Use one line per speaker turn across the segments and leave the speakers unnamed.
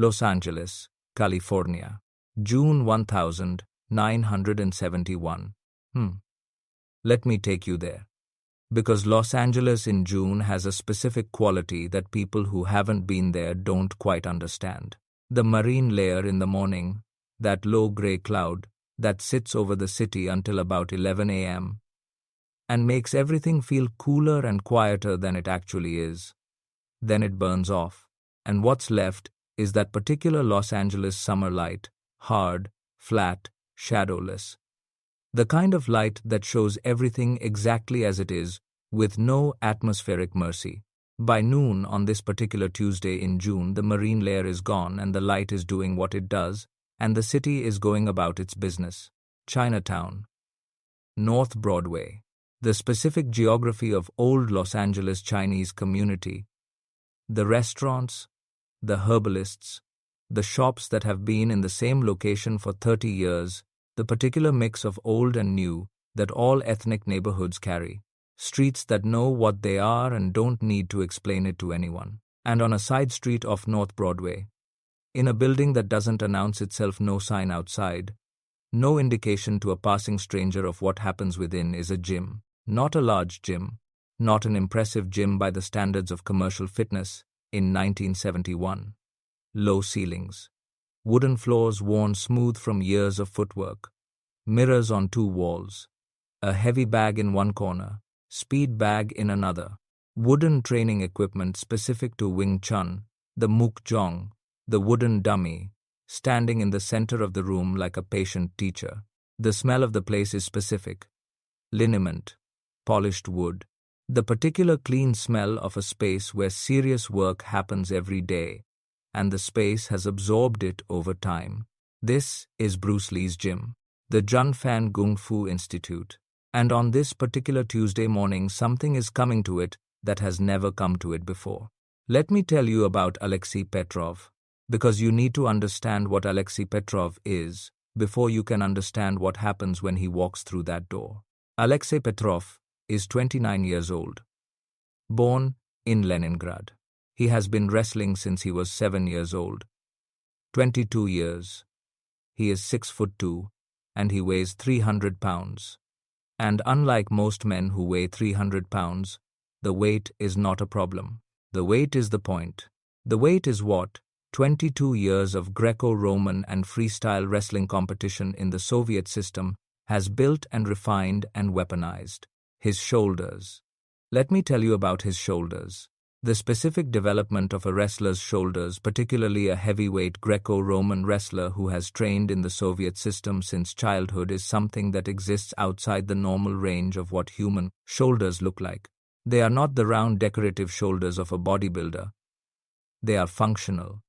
Los Angeles, California, June 1971. Let me take you there. Because Los Angeles in June has a specific quality that people who haven't been there don't quite understand. The marine layer in the morning, that low gray cloud that sits over the city until about 11 a.m. and makes everything feel cooler and quieter than it actually is. Then it burns off, and what's left is that particular Los Angeles summer light, hard, flat, shadowless. The kind of light that shows everything exactly as it is, with no atmospheric mercy. By noon on this particular Tuesday in June, the marine layer is gone and the light is doing what it does, and the city is going about its business. Chinatown, North Broadway, the specific geography of old Los Angeles Chinese community, the restaurants, the herbalists, the shops that have been in the same location for 30 years, the particular mix of old and new that all ethnic neighborhoods carry, streets that know what they are and don't need to explain it to anyone, and on a side street off North Broadway, in a building that doesn't announce itself, no sign outside, no indication to a passing stranger of what happens within, is a gym. Not a large gym, not an impressive gym by the standards of commercial fitness in 1971. Low ceilings, wooden floors worn smooth from years of footwork, mirrors on 2 walls, a heavy bag in one corner, speed bag in another, wooden training equipment specific to Wing Chun, the Muk Jong, the wooden dummy, standing in the center of the room like a patient teacher. The smell of the place is specific. Liniment, polished wood, the particular clean smell of a space where serious work happens every day, and the space has absorbed it over time. This is Bruce Lee's gym, the Junfan Kung Fu Institute, and on this particular Tuesday morning something is coming to it that has never come to it before. Let me tell you about Alexei Petrov, because you need to understand what Alexei Petrov is before you can understand what happens when he walks through that door. Alexei Petrov is 29 years old. Born in Leningrad. He has been wrestling since he was 7 years old. 22 years. He is 6'2", and he weighs 300 pounds. And unlike most men who weigh 300 pounds, the weight is not a problem. The weight is the point. The weight is what 22 years of Greco-Roman and freestyle wrestling competition in the Soviet system has built and refined and weaponized. His shoulders. Let me tell you about his shoulders. The specific development of a wrestler's shoulders, particularly a heavyweight Greco-Roman wrestler who has trained in the Soviet system since childhood, is something that exists outside the normal range of what human shoulders look like. They are not the round decorative shoulders of a bodybuilder. They are functional,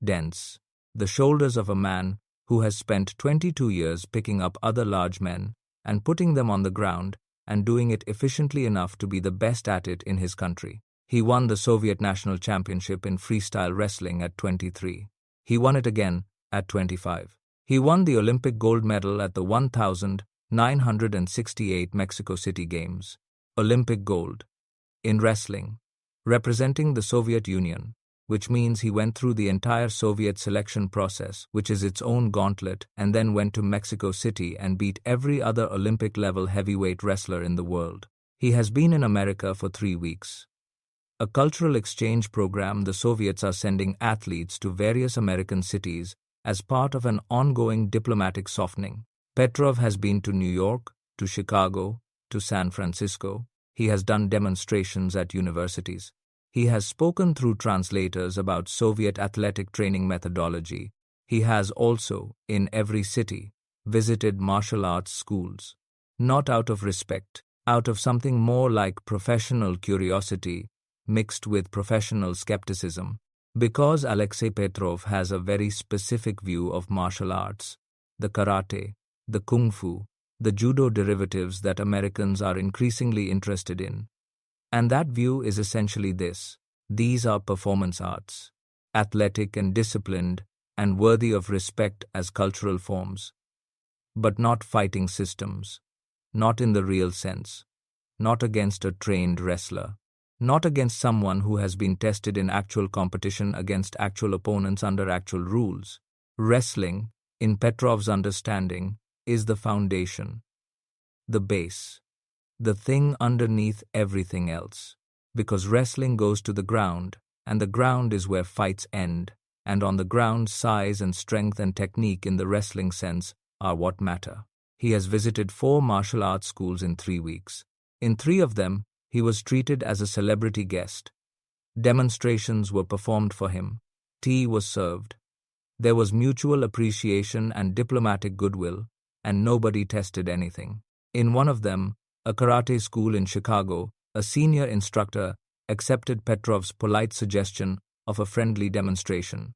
dense. The shoulders of a man who has spent 22 years picking up other large men and putting them on the ground and doing it efficiently enough to be the best at it in his country. He won the Soviet national championship in freestyle wrestling at 23. He won it again at 25. He won the Olympic gold medal at the 1968 Mexico City Games. Olympic gold. In wrestling. Representing the Soviet Union, which means he went through the entire Soviet selection process, which is its own gauntlet, and then went to Mexico City and beat every other Olympic-level heavyweight wrestler in the world. He has been in America for 3 weeks. A cultural exchange program the Soviets are sending athletes to various American cities as part of an ongoing diplomatic softening. Petrov has been to New York, to Chicago, to San Francisco. He has done demonstrations at universities. He has spoken through translators about Soviet athletic training methodology. He has also, in every city, visited martial arts schools. Not out of respect, out of something more like professional curiosity mixed with professional skepticism, because Alexei Petrov has a very specific view of martial arts, the karate, the kung fu, the judo derivatives that Americans are increasingly interested in. And that view is essentially this: these are performance arts, athletic and disciplined and worthy of respect as cultural forms, but not fighting systems, not in the real sense, not against a trained wrestler. not against someone who has been tested in actual competition against actual opponents under actual rules. Wrestling, in Petrov's understanding, is the foundation, the base, the thing underneath everything else. Because wrestling goes to the ground, and the ground is where fights end, and on the ground size and strength and technique in the wrestling sense are what matter. He has visited 4 martial arts schools in 3 weeks. In 3 of them, he was treated as a celebrity guest. Demonstrations were performed for him. Tea was served. There was mutual appreciation and diplomatic goodwill, and nobody tested anything. In one of them, a karate school in Chicago, a senior instructor accepted Petrov's polite suggestion of a friendly demonstration.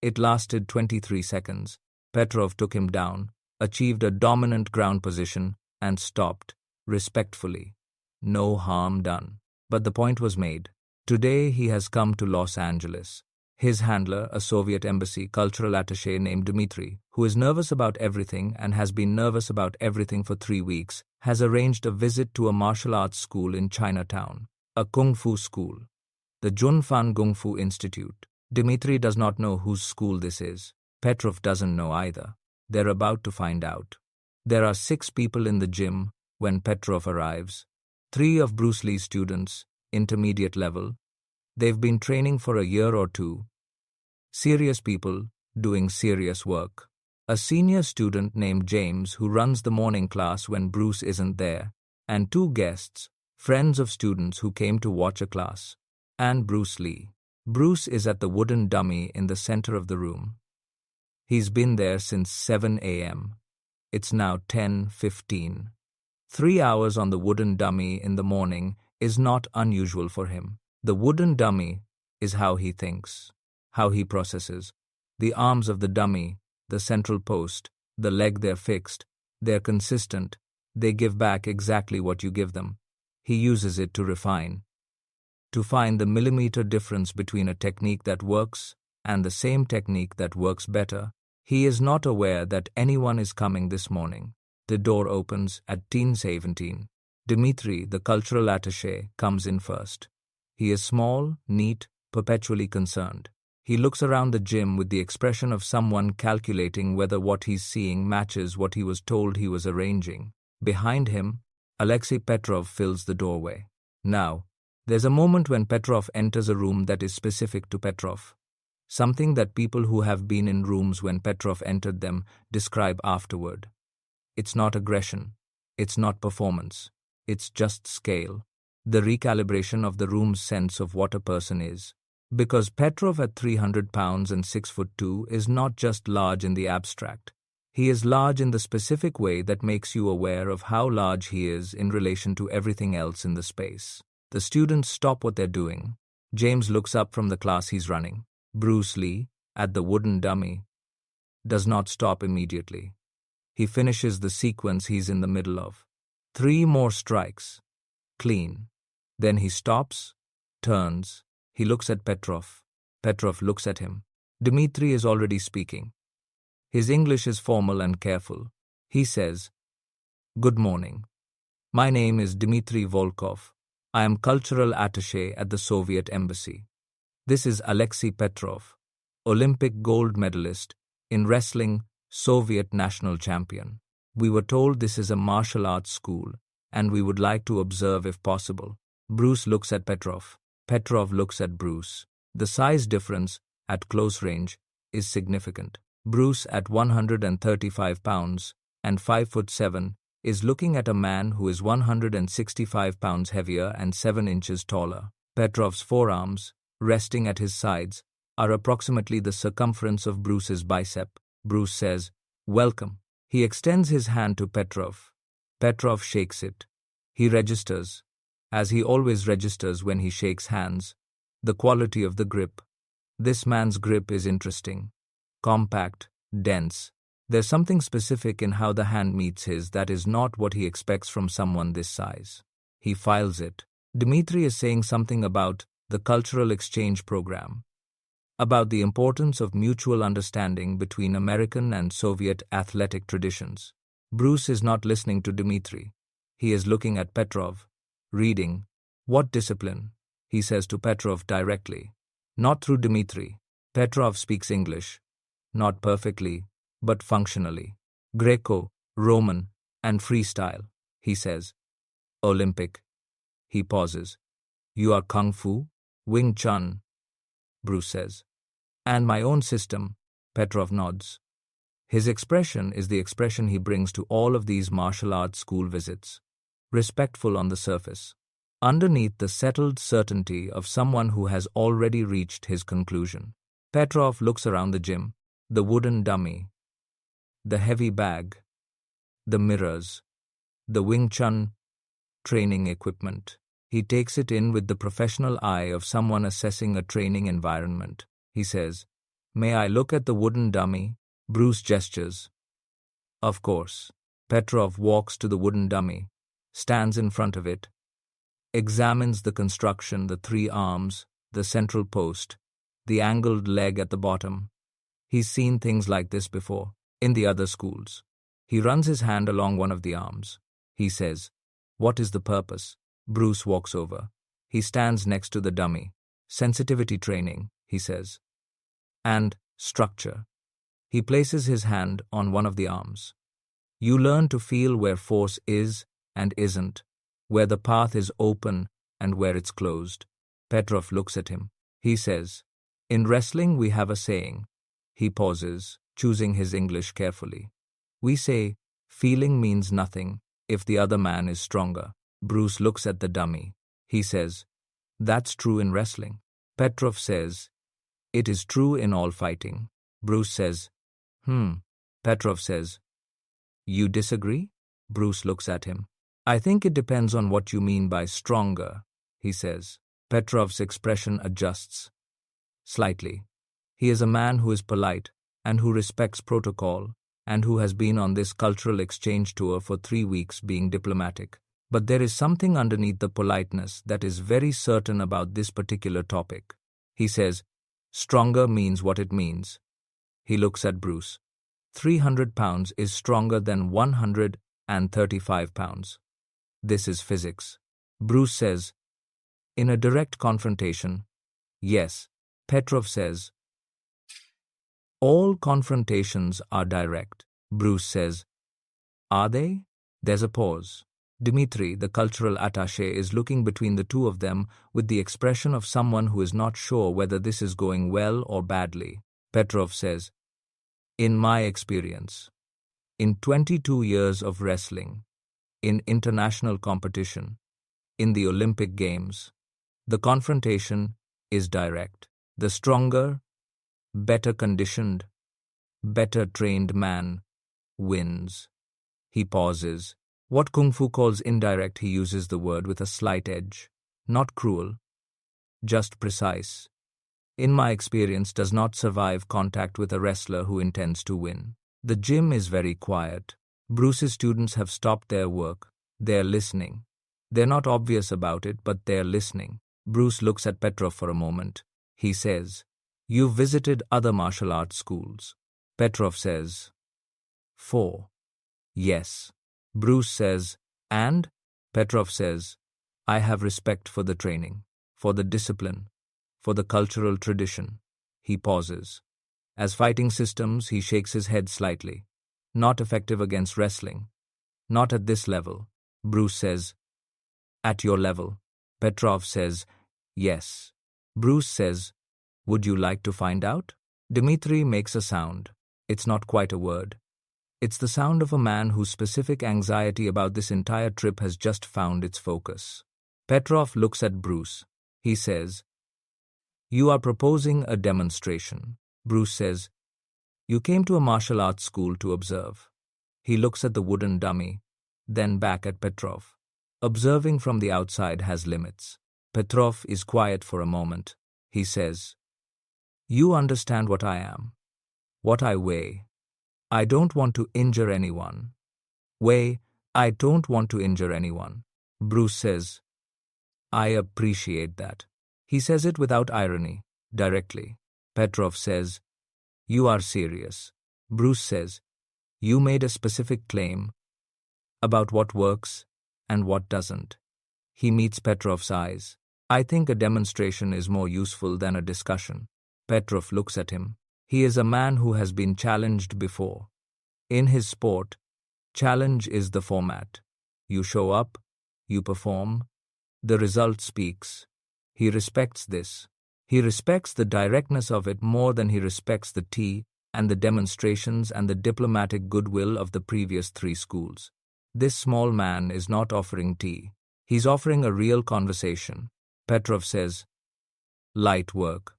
It lasted 23 seconds. Petrov took him down, achieved a dominant ground position, and stopped, respectfully. No harm done. But the point was made. Today he has come to Los Angeles. His handler, a Soviet embassy cultural attaché named Dmitry, who is nervous about everything and has been nervous about everything for 3 weeks, has arranged a visit to a martial arts school in Chinatown, a kung fu school, the Junfan Kung Fu Institute. Dmitry does not know whose school this is. Petrov doesn't know either. They're about to find out. There are 6 people in the gym when Petrov arrives. 3 of Bruce Lee's students, intermediate level. They've been training for a year or 2. Serious people doing serious work. A senior student named James who runs the morning class when Bruce isn't there, and 2 guests, friends of students who came to watch a class, and Bruce Lee. Bruce is at the wooden dummy in the center of the room. He's been there since 7 a.m. It's now 10:15. 3 hours on the wooden dummy in the morning is not unusual for him. The wooden dummy is how he thinks, how he processes. The arms of the dummy, the central post, the leg they're fixed, they're consistent, they give back exactly what you give them. He uses it to refine, to find the millimeter difference between a technique that works and the same technique that works better. He is not aware that anyone is coming this morning. The door opens at 10:17. Dmitry, the cultural attaché, comes in first. He is small, neat, perpetually concerned. He looks around the gym with the expression of someone calculating whether what he's seeing matches what he was told he was arranging. Behind him, Alexei Petrov fills the doorway. Now, there's a moment when Petrov enters a room that is specific to Petrov. Something that people who have been in rooms when Petrov entered them describe afterward. It's not aggression. It's not performance. It's just scale. The recalibration of the room's sense of what a person is. Because Petrov at 300 pounds and 6'2" is not just large in the abstract. He is large in the specific way that makes you aware of how large he is in relation to everything else in the space. The students stop what they're doing. James looks up from the class he's running. Bruce Lee, at the wooden dummy, does not stop immediately. He finishes the sequence he's in the middle of. 3 more strikes. Clean. Then he stops, turns. He looks at Petrov. Petrov looks at him. Dmitry is already speaking. His English is formal and careful. He says, "Good morning. My name is Dmitry Volkov. I am cultural attaché at the Soviet embassy. This is Alexei Petrov, Olympic gold medalist, in wrestling, Soviet national champion. We were told this is a martial arts school, and we would like to observe if possible." Bruce looks at Petrov. Petrov looks at Bruce. The size difference, at close range, is significant. Bruce, at 135 pounds and 5'7", is looking at a man who is 165 pounds heavier and 7 inches taller. Petrov's forearms, resting at his sides, are approximately the circumference of Bruce's bicep. Bruce says, "Welcome." He extends his hand to Petrov. Petrov shakes it. He registers, as he always registers when he shakes hands, the quality of the grip. This man's grip is interesting. Compact, dense. There's something specific in how the hand meets his that is not what he expects from someone this size. He files it. Dmitry is saying something about the cultural exchange program, about the importance of mutual understanding between American and Soviet athletic traditions. Bruce is not listening to Dmitry. He is looking at Petrov, reading. What discipline? he says to Petrov directly. Not through Dmitri. Petrov speaks English. Not perfectly, but functionally. Greco, Roman, and freestyle, he says. Olympic. He pauses. You are Kung Fu? Wing Chun, Bruce says. And my own system, Petrov nods. His expression is the expression he brings to all of these martial arts school visits. Respectful on the surface. Underneath the settled certainty of someone who has already reached his conclusion. Petrov looks around the gym, the wooden dummy, the heavy bag, the mirrors, the Wing Chun training equipment. He takes it in with the professional eye of someone assessing a training environment. He says, "May I look at the wooden dummy?" Bruce gestures. Of course. Petrov walks to the wooden dummy, stands in front of it, examines the construction, the 3 arms, the central post, the angled leg at the bottom. He's seen things like this before, in the other schools. He runs his hand along one of the arms. He says, "What is the purpose?" Bruce walks over. He stands next to the dummy. "Sensitivity training," he says. "And structure." He places his hand on one of the arms. "You learn to feel where force is and isn't, where the path is open and where it's closed." Petrov looks at him. He says, "In wrestling we have a saying." He pauses, choosing his English carefully. "We say, feeling means nothing if the other man is stronger." Bruce looks at the dummy. He says, "That's true in wrestling." Petrov says, "It is true in all fighting." Bruce says, Petrov says, "You disagree?" Bruce looks at him. "I think it depends on what you mean by stronger," he says. Petrov's expression adjusts slightly. He is a man who is polite and who respects protocol and who has been on this cultural exchange tour for 3 weeks being diplomatic. But there is something underneath the politeness that is very certain about this particular topic. He says, "Stronger means what it means." He looks at Bruce. 300 pounds is stronger than 135 pounds. This is physics. Bruce says, "In a direct confrontation, yes." Petrov says, "All confrontations are direct." Bruce says, "Are they?" There's a pause. Dmitri, the cultural attaché, is looking between the two of them with the expression of someone who is not sure whether this is going well or badly. Petrov says, "In my experience, in 22 years of wrestling, in international competition, in the Olympic Games, the confrontation is direct. The stronger, better conditioned, better trained man wins." He pauses. What Kung Fu calls indirect, he uses the word with a slight edge. Not cruel, just precise. In my experience, does not survive contact with a wrestler who intends to win. The gym is very quiet. Bruce's students have stopped their work. They're listening. They're not obvious about it, but they're listening. Bruce looks at Petrov for a moment. He says, "You've visited other martial arts schools." Petrov says, 4. "Yes." Bruce says, "And?" Petrov says, "I have respect for the training, for the discipline, for the cultural tradition." He pauses. As fighting systems, he shakes his head slightly. "Not effective against wrestling. Not at this level." Bruce says, "At your level." Petrov says, "Yes." Bruce says, "Would you like to find out?" Dmitri makes a sound. It's not quite a word. It's the sound of a man whose specific anxiety about this entire trip has just found its focus. Petrov looks at Bruce. He says, "You are proposing a demonstration." Bruce says, "You came to a martial arts school to observe." He looks at the wooden dummy, then back at Petrov. Observing from the outside has limits. Petrov is quiet for a moment. He says, "You understand what I am, what I weigh. I don't want to injure anyone." I don't want to injure anyone." Bruce says, "I appreciate that." He says it without irony, directly. Petrov says, "You are serious." Bruce says, "You made a specific claim about what works and what doesn't." He meets Petrov's eyes. I think a demonstration is more useful than a discussion. Petrov looks at him. He is a man who has been challenged before. In his sport, challenge is the format. You show up, you perform, the result speaks. He respects this. He respects the directness of it more than he respects the tea and the demonstrations and the diplomatic goodwill of the previous 3 schools. This small man is not offering tea. He's offering a real conversation. Petrov says, light work.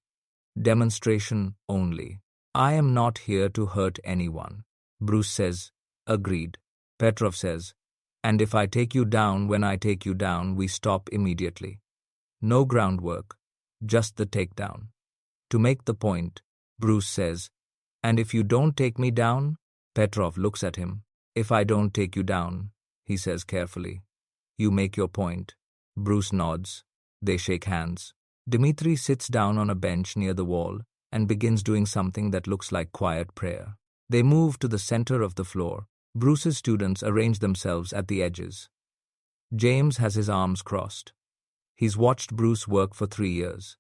Demonstration only. I am not here to hurt anyone. Bruce says, agreed. Petrov says, and if I take you down when I take you down, we stop immediately. No groundwork, just the takedown. To make the point, Bruce says, and if you don't take me down? Petrov looks at him. If I don't take you down, he says carefully. You make your point. Bruce nods. They shake hands. Dmitri sits down on a bench near the wall and begins doing something that looks like quiet prayer. They move to the center of the floor. Bruce's students arrange themselves at the edges. James has his arms crossed. He's watched Bruce work for 3 years.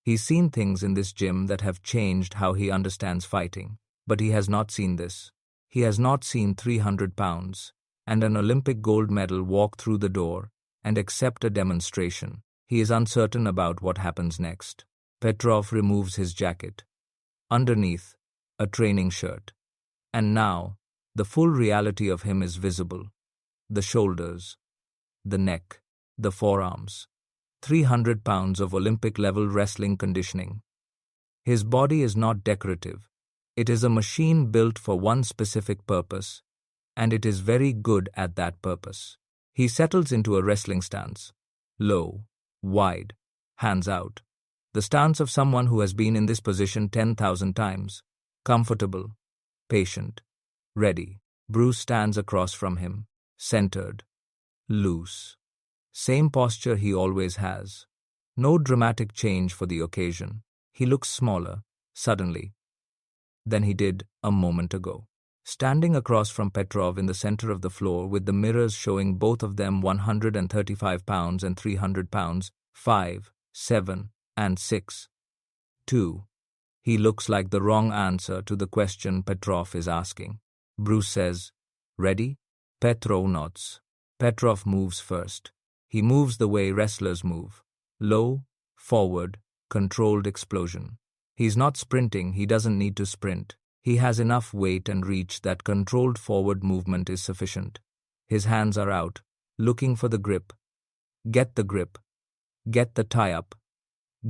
He's seen things in this gym that have changed how he understands fighting, but he has not seen this. He has not seen 300 pounds and an Olympic gold medal walk through the door and accept a demonstration. He is uncertain about what happens next. Petrov removes his jacket. Underneath, a training shirt. And now, the full reality of him is visible. The shoulders, the neck, the forearms. 300 pounds of Olympic-level wrestling conditioning. His body is not decorative. It is a machine built for one specific purpose, and it is very good at that purpose. He settles into a wrestling stance. Low, wide, hands out. The stance of someone who has been in this position 10,000 times. Comfortable, patient, ready. Bruce stands across from him, centered, loose. Same posture he always has. No dramatic change for the occasion. He looks smaller, suddenly, than he did a moment ago. Standing across from Petrov in the center of the floor with the mirrors showing both of them 135 pounds and 300 pounds, 5, 7, and 6. 2. He looks like the wrong answer to the question Petrov is asking. Bruce says, ready? Petrov nods. Petrov moves first. He moves the way wrestlers move. Low, forward, controlled explosion. He's not sprinting, he doesn't need to sprint. He has enough weight and reach that controlled forward movement is sufficient. His hands are out, looking for the grip. Get the grip. Get the tie-up.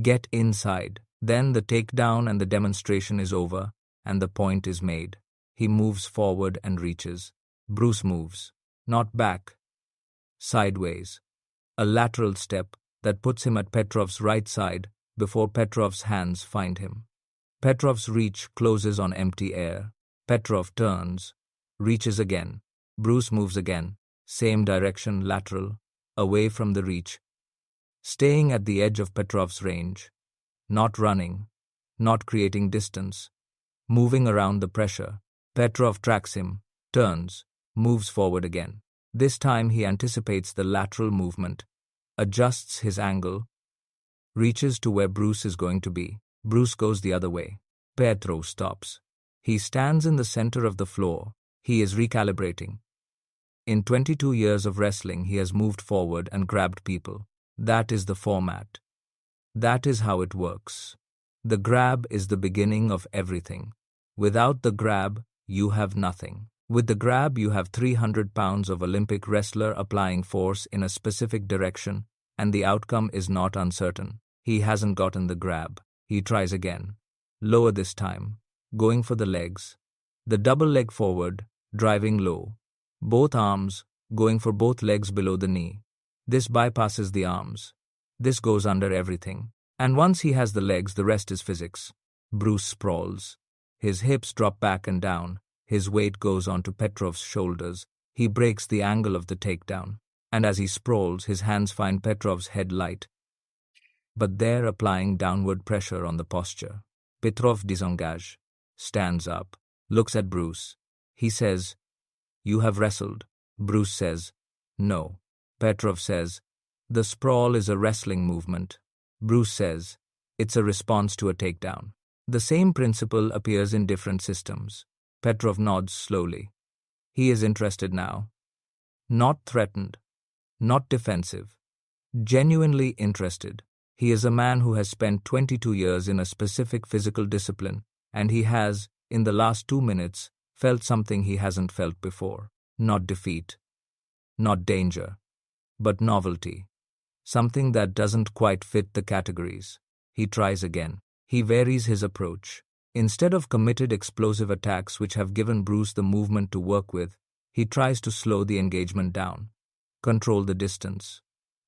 Get inside. Then the takedown and the demonstration is over, and the point is made. He moves forward and reaches. Bruce moves. Not back. Sideways. A lateral step that puts him at Petrov's right side before Petrov's hands find him. Petrov's reach closes on empty air. Petrov turns, reaches again. Bruce moves again. Same direction, lateral, away from the reach. Staying at the edge of Petrov's range. Not running, not creating distance. Moving around the pressure. Petrov tracks him, turns, moves forward again. This time he anticipates the lateral movement, adjusts his angle, reaches to where Bruce is going to be. Bruce goes the other way. Petrov stops. He stands in the center of the floor. He is recalibrating. In 22 years of wrestling, he has moved forward and grabbed people. That is the format. That is how it works. The grab is the beginning of everything. Without the grab, you have nothing. With the grab, you have 300 pounds of Olympic wrestler applying force in a specific direction, and the outcome is not uncertain. He hasn't gotten the grab. He tries again. Lower this time. Going for the legs. The double leg forward, driving low. Both arms, going for both legs below the knee. This bypasses the arms. This goes under everything. And once he has the legs, the rest is physics. Bruce sprawls. His hips drop back and down. His weight goes onto Petrov's shoulders. He breaks the angle of the takedown. And as he sprawls, his hands find Petrov's head light. But they're applying downward pressure on the posture. Petrov disengage, stands up, looks at Bruce. He says, "You have wrestled." Bruce says, "No." Petrov says, "The sprawl is a wrestling movement. Bruce says, it's a response to a takedown. The same principle appears in different systems. Petrov nods slowly. He is interested now. Not threatened. Not defensive. Genuinely interested. He is a man who has spent 22 years in a specific physical discipline, and he has, in the last 2 minutes, felt something he hasn't felt before. Not defeat. Not danger. But novelty. Something that doesn't quite fit the categories. He tries again. He varies his approach. Instead of committed explosive attacks which have given Bruce the movement to work with, he tries to slow the engagement down. Control the distance.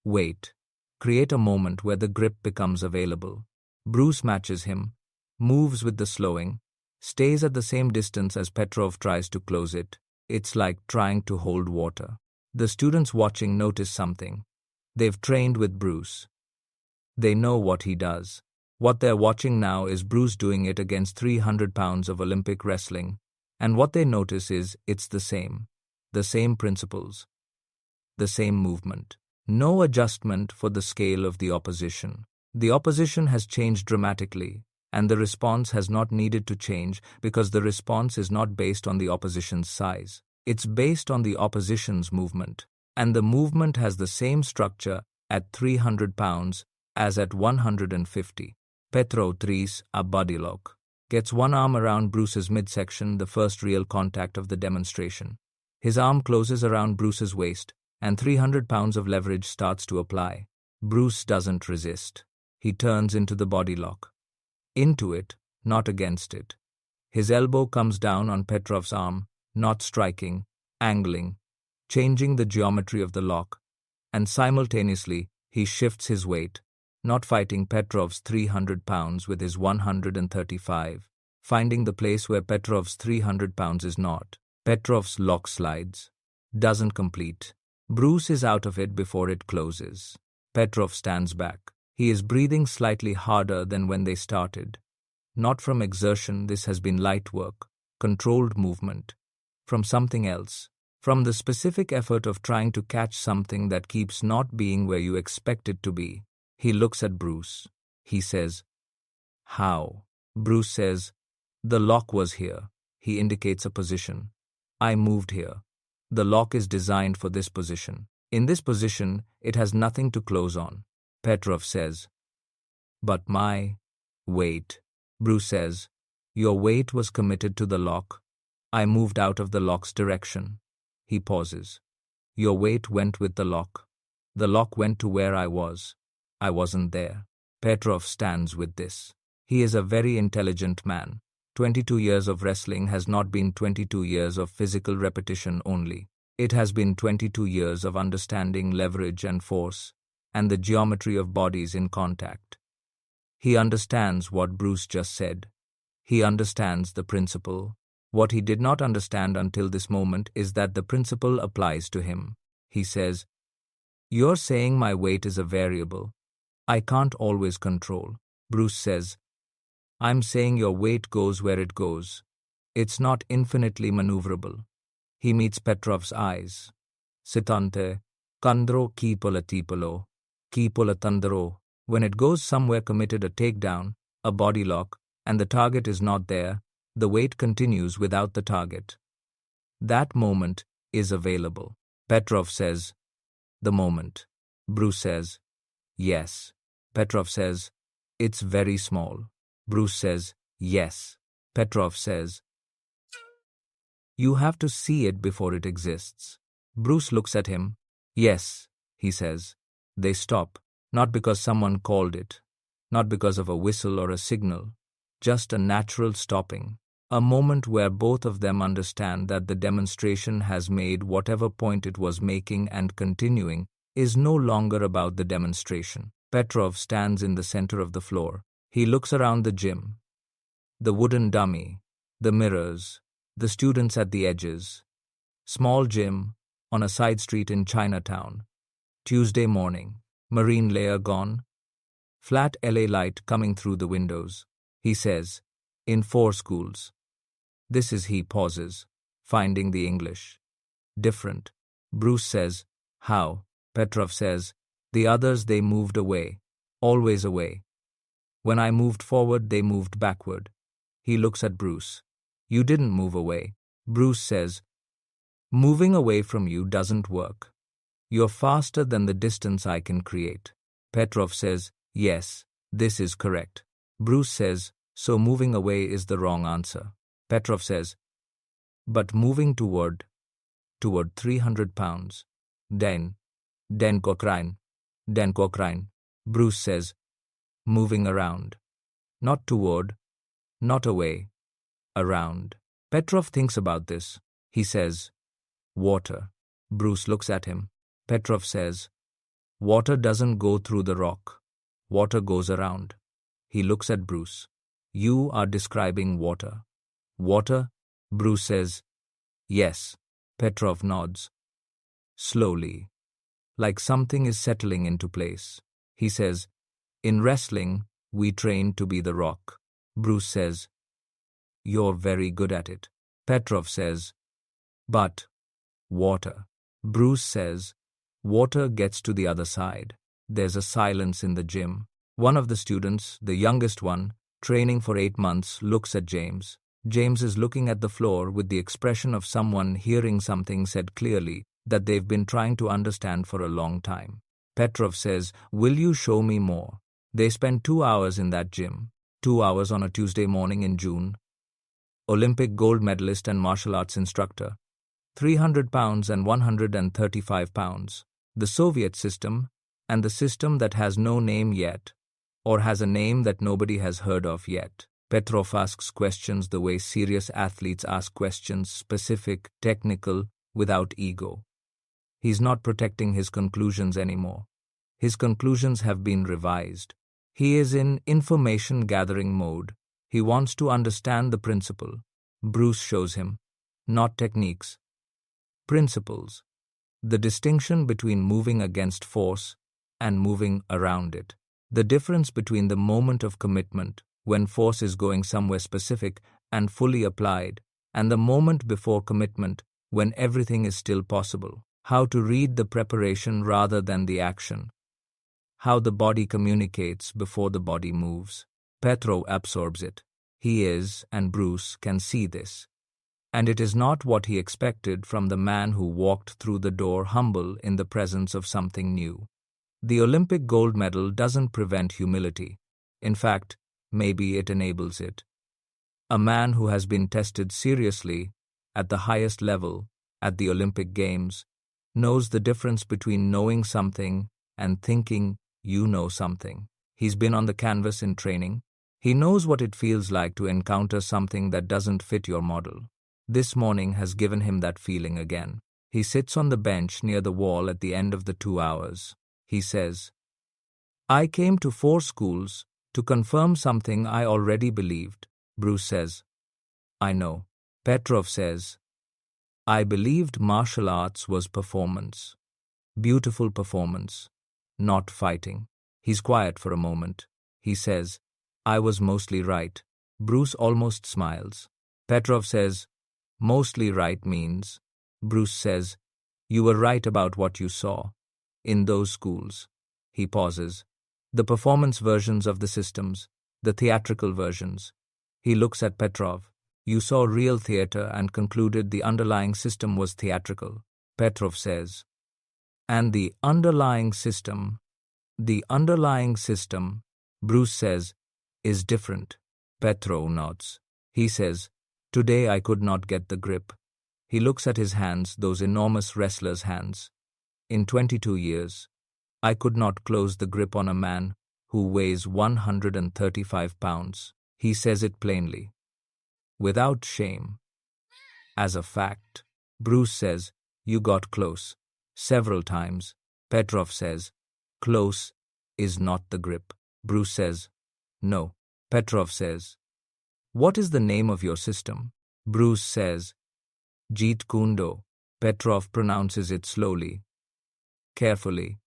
Wait. Create a moment where the grip becomes available. Bruce matches him, moves with the slowing, stays at the same distance as Petrov tries to close it. It's like trying to hold water. The students watching notice something. They've trained with Bruce. They know what he does. What they're watching now is Bruce doing it against 300 pounds of Olympic wrestling, and what they notice is it's the same principles, the same movement. No adjustment for the scale of the opposition. The opposition has changed dramatically, and the response has not needed to change because the response is not based on the opposition's size. It's based on the opposition's movement, and the movement has the same structure at 300 pounds as at 150. Petrov tries a body lock. Gets one arm around Bruce's midsection, the first real contact of the demonstration. His arm closes around Bruce's waist, and 300 pounds of leverage starts to apply. Bruce doesn't resist. He turns into the body lock. Into it, not against it. His elbow comes down on Petrov's arm, not striking, angling, changing the geometry of the lock, and simultaneously he shifts his weight, not fighting Petrov's 300 pounds with his 135, finding the place where Petrov's 300 pounds is not. Petrov's lock slides. Doesn't complete. Bruce is out of it before it closes. Petrov stands back. He is breathing slightly harder than when they started. Not from exertion, this has been light work, controlled movement. From something else. From the specific effort of trying to catch something that keeps not being where you expect it to be. He looks at Bruce. He says, "How?" Bruce says, "The lock was here." He indicates a position. "I moved here. The lock is designed for this position. In this position, it has nothing to close on." Petrov says, "But my weight." Bruce says, "Your weight was committed to the lock. I moved out of the lock's direction." He pauses. "Your weight went with the lock. The lock went to where I was. I wasn't there." Petrov stands with this. He is a very intelligent man. 22 years of wrestling has not been 22 years of physical repetition only. It has been 22 years of understanding leverage and force, and the geometry of bodies in contact. He understands what Bruce just said. He understands the principle. What he did not understand until this moment is that the principle applies to him. He says, "You're saying my weight is a variable I can't always control." Bruce says, "I'm saying your weight goes where it goes. It's not infinitely maneuverable." He meets Petrov's eyes. "Sitante, kandro kipolatipolo, kipolatandro." When it goes somewhere committed a takedown, a body lock, and the target is not there, the weight continues without the target. That moment is available. Petrov says, "The moment." Bruce says, "Yes." Petrov says, "It's very small." Bruce says, "Yes." Petrov says, "You have to see it before it exists." Bruce looks at him. "Yes," he says. They stop, not because someone called it, not because of a whistle or a signal, just a natural stopping, a moment where both of them understand that the demonstration has made whatever point it was making and continuing is no longer about the demonstration. Petrov stands in the center of the floor. He looks around the gym, the wooden dummy, the mirrors, the students at the edges. Small gym on a side street in Chinatown. Tuesday morning. Marine layer gone. Flat LA light coming through the windows. He says, "In 4 schools." This is he pauses, finding the English. "Different." Bruce says, "How?" Petrov says, "The others they moved away. Always away. When I moved forward, they moved backward. He looks at Bruce. You didn't move away. Bruce says, moving away from you doesn't work. You're faster than the distance I can create. Petrov says, yes, this is correct. Bruce says, so moving away is the wrong answer. Petrov says, but moving toward 300 pounds. Den Cochrane. Bruce says, moving around. Not toward, not away, around. Petrov thinks about this. He says, water. Bruce looks at him. Petrov says, water doesn't go through the rock. Water goes around. He looks at Bruce. You are describing water. Water? Bruce says, yes. Petrov nods. Slowly, like something is settling into place. He says, in wrestling, we train to be the rock. Bruce says, you're very good at it. Petrov says, but water. Bruce says, water gets to the other side. There's a silence in the gym. One of the students, the youngest one, training for 8 months, looks at James. James is looking at the floor with the expression of someone hearing something said clearly that they've been trying to understand for a long time. Petrov says, will you show me more? They spend 2 hours in that gym. 2 hours on a Tuesday morning in June. Olympic gold medalist and martial arts instructor. 300 pounds and 135 pounds. The Soviet system, and the system that has no name yet, or has a name that nobody has heard of yet. Petrov asks questions the way serious athletes ask questions, specific, technical, without ego. He's not protecting his conclusions anymore. His conclusions have been revised. He is in information-gathering mode. He wants to understand the principle. Bruce shows him, not techniques, principles. The distinction between moving against force and moving around it. The difference between the moment of commitment, when force is going somewhere specific and fully applied, and the moment before commitment, when everything is still possible. How to read the preparation rather than the action. How the body communicates before the body moves. Petrov absorbs it. He is, and Bruce can see this. And it is not what he expected from the man who walked through the door humble in the presence of something new. The Olympic gold medal doesn't prevent humility. In fact, maybe it enables it. A man who has been tested seriously at the highest level at the Olympic Games knows the difference between knowing something and thinking you know something. He's been on the canvas in training. He knows what it feels like to encounter something that doesn't fit your model. This morning has given him that feeling again. He sits on the bench near the wall at the end of the 2 hours. He says, I came to 4 schools to confirm something I already believed. Bruce says, I know. Petrov says, I believed martial arts was performance. Beautiful performance, not fighting. He's quiet for a moment. He says, I was mostly right. Bruce almost smiles. Petrov says, mostly right means, Bruce says, you were right about what you saw. In those schools. He pauses. The performance versions of the systems, the theatrical versions. He looks at Petrov. You saw real theater and concluded the underlying system was theatrical. Petrov says. And the underlying system, Bruce says, is different. Petrov nods. He says, today I could not get the grip. He looks at his hands, those enormous wrestler's hands. In 22 years, I could not close the grip on a man who weighs 135 pounds. He says it plainly. Without shame. As a fact, Bruce says, you got close. Several times. Petrov says, close is not the grip. Bruce says, no. Petrov says, what is the name of your system? Bruce says, Jeet Kune Do. Petrov pronounces it slowly, carefully.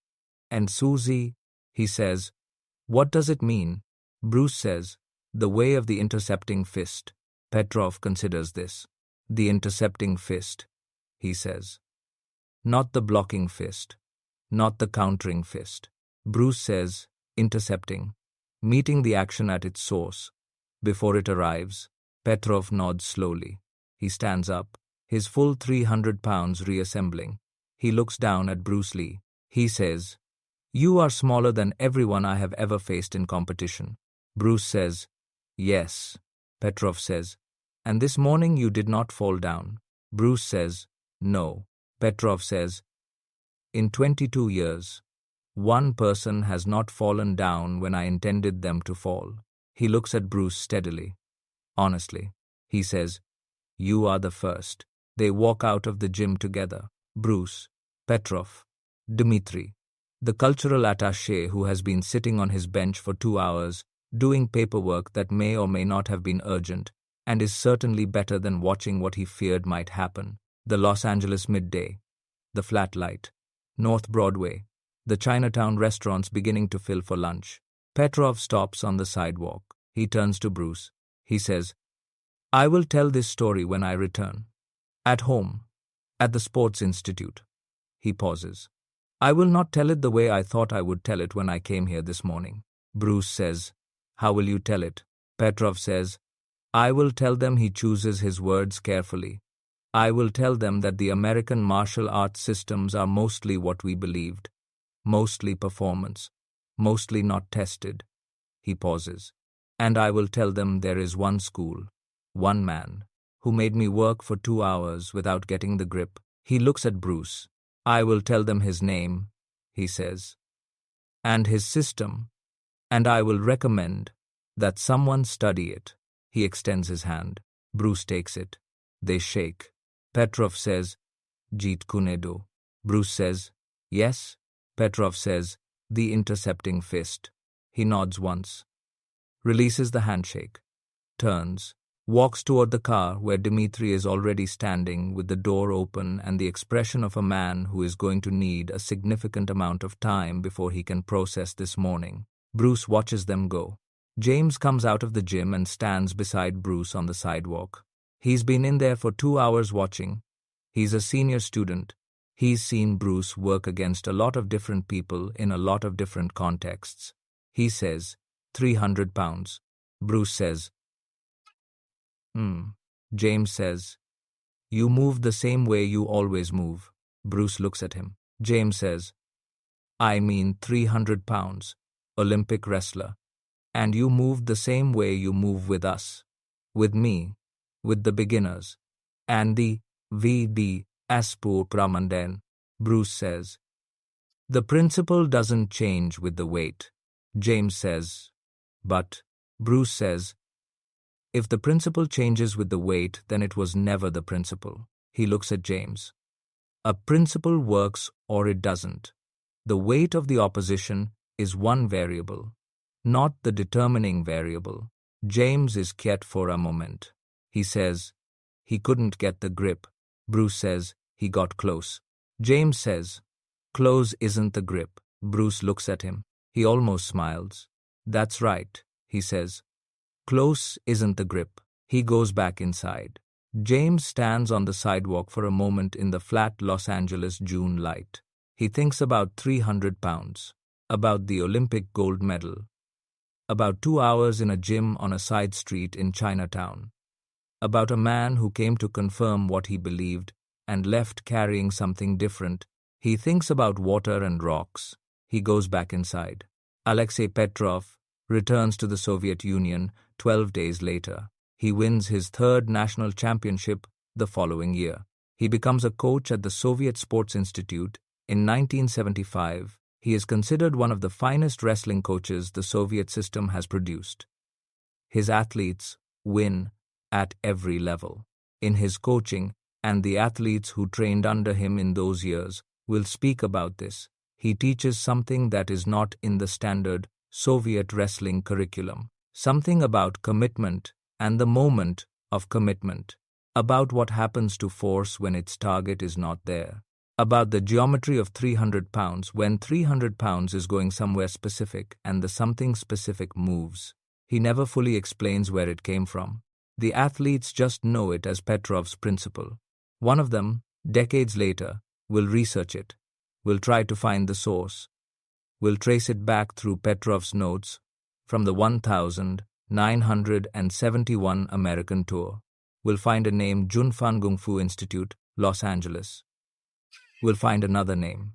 And Susie, he says, what does it mean? Bruce says, the way of the intercepting fist. Petrov considers this. The intercepting fist, he says. Not the blocking fist. Not the countering fist. Bruce says, intercepting, meeting the action at its source. Before it arrives, Petrov nods slowly. He stands up, his full 300 pounds reassembling. He looks down at Bruce Lee. He says, "You are smaller than everyone I have ever faced in competition." Bruce says, "Yes." Petrov says, "And this morning you did not fall down." Bruce says, "No." Petrov says, "In 22 years, one person has not fallen down when I intended them to fall." He looks at Bruce steadily. Honestly, he says, "You are the first." They walk out of the gym together. Bruce, Petrov, Dmitri, the cultural attaché who has been sitting on his bench for 2 hours, doing paperwork that may or may not have been urgent, and is certainly better than watching what he feared might happen. The Los Angeles midday, the flat light, North Broadway, the Chinatown restaurants beginning to fill for lunch. Petrov stops on the sidewalk. He turns to Bruce. He says, "I will tell this story when I return. At home, at the Sports Institute." He pauses. "I will not tell it the way I thought I would tell it when I came here this morning." Bruce says, "How will you tell it?" Petrov says, "I will tell them." He chooses his words carefully. "I will tell them that the American martial arts systems are mostly what we believed. Mostly performance. Mostly not tested." He pauses. "And I will tell them there is one school, one man, who made me work for 2 hours without getting the grip." He looks at Bruce. "I will tell them his name," he says, "and his system, and I will recommend that someone study it." He extends his hand. Bruce takes it. They shake. Petrov says, "Jeet Kune Do." Bruce says, "Yes." Petrov says, "The intercepting fist." He nods once, releases the handshake, turns, walks toward the car where Dmitri is already standing with the door open and the expression of a man who is going to need a significant amount of time before he can process this morning. Bruce watches them go. James comes out of the gym and stands beside Bruce on the sidewalk. He's been in there for 2 hours watching. He's a senior student. He's seen Bruce work against a lot of different people in a lot of different contexts. He says, 300 pounds. Bruce says, James says, "You move the same way you always move." Bruce looks at him. James says, "I mean 300 pounds, Olympic wrestler. And you moved the same way you move with us. With me. With the beginners. And the VD Aspur Pramanden." Bruce says, "The principle doesn't change with the weight." James says, "But," Bruce says, "if the principle changes with the weight, then it was never the principle." He looks at James. "A principle works or it doesn't. The weight of the opposition is one variable, not the determining variable." James is quiet for a moment. He says, "He couldn't get the grip." Bruce says, "He got close." James says, "Close isn't the grip." Bruce looks at him. He almost smiles. "That's right," he says. "Close isn't the grip." He goes back inside. James stands on the sidewalk for a moment in the flat Los Angeles June light. He thinks about 300 pounds, about the Olympic gold medal, about 2 hours in a gym on a side street in Chinatown, about a man who came to confirm what he believed and left carrying something different. He thinks about water and rocks. He goes back inside. Alexei Petrov returns to the Soviet Union 12 days later. He wins his 3rd national championship the following year. He becomes a coach at the Soviet Sports Institute. In 1975, he is considered one of the finest wrestling coaches the Soviet system has produced. His athletes win at every level. In his coaching, and the athletes who trained under him in those years will speak about this, he teaches something that is not in the standard Soviet wrestling curriculum. Something about commitment and the moment of commitment, about what happens to force when its target is not there, about the geometry of 300 pounds when 300 pounds is going somewhere specific and the something specific moves. He never fully explains where it came from. The athletes just know it as Petrov's principle. One of them, decades later, will research it, will try to find the source. We'll trace it back through Petrov's notes from the 1971 American tour. We'll find a name, Junfan Kung Fu Institute, Los Angeles. We'll find another name.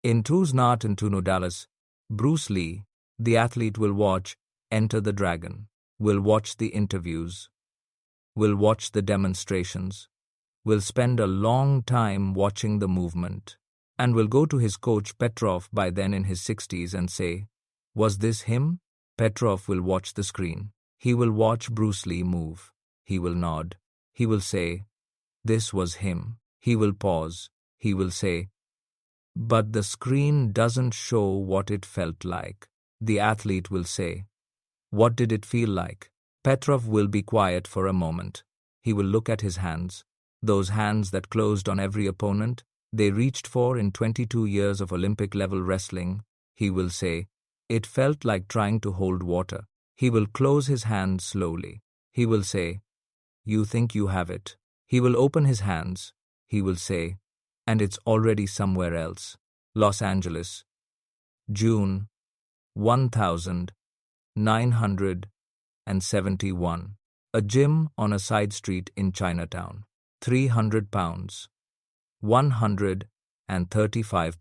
In Tuno Dallas, Bruce Lee, the athlete, will watch Enter the Dragon. We'll watch the interviews. We'll watch the demonstrations. We'll spend a long time watching the movement. And we'll go to his coach Petrov, by then in his 60s, and say, "Was this him?" Petrov will watch the screen. He will watch Bruce Lee move. He will nod. He will say, "This was him." He will pause. He will say, "But the screen doesn't show what it felt like." The athlete will say, "What did it feel like?" Petrov will be quiet for a moment. He will look at his hands, those hands that closed on every opponent they reached for in 22 years of Olympic-level wrestling. He will say, "It felt like trying to hold water." He will close his hand slowly. He will say, "You think you have it." He will open his hands. He will say, "And it's already somewhere else." Los Angeles, June 1971. A gym on a side street in Chinatown. 300 pounds. 135